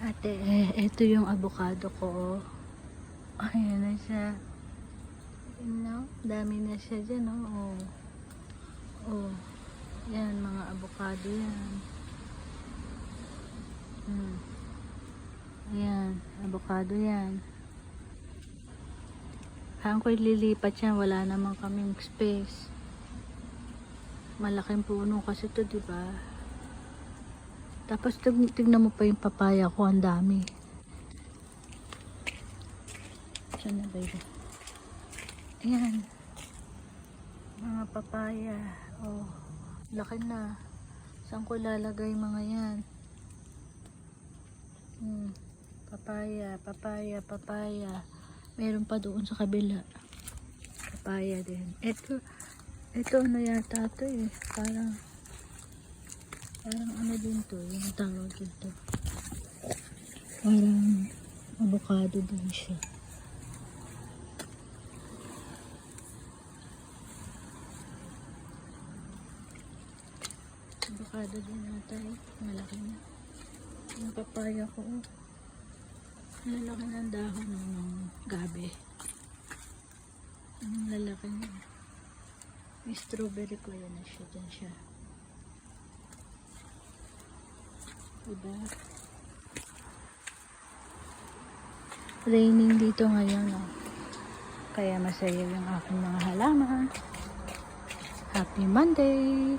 Ate, ito yung avocado ko. Ayan na siya. No? Dami na siya dyan, oh. Oh. Yan, mga avocado yan. Ayan, avocado yan. Saan ko ililipat yan? Wala naman kaming space. Malaking puno kasi to, diba? Tapos tignan mo pa yung papaya ko, ang dami. Saan na ba yun? Ayan. Mga papaya. Oh, laki na. Saan ko lalagay mga yan? Papaya, papaya, papaya. Meron pa doon sa kabila. Papaya din. Ito ano yata to eh. Parang ano din to. Yung tawag dito. Parang avocado din siya. Avocado din nata eh. Malaki na. Yung papaya ko. Lalaki ng dahon ng gabi. Ang lalaki na. May strawberry ko yan na siya. Dyan siya. Diba? Raining dito ngayon. Oh. Kaya masaya yung aking mga halaman. Happy Monday!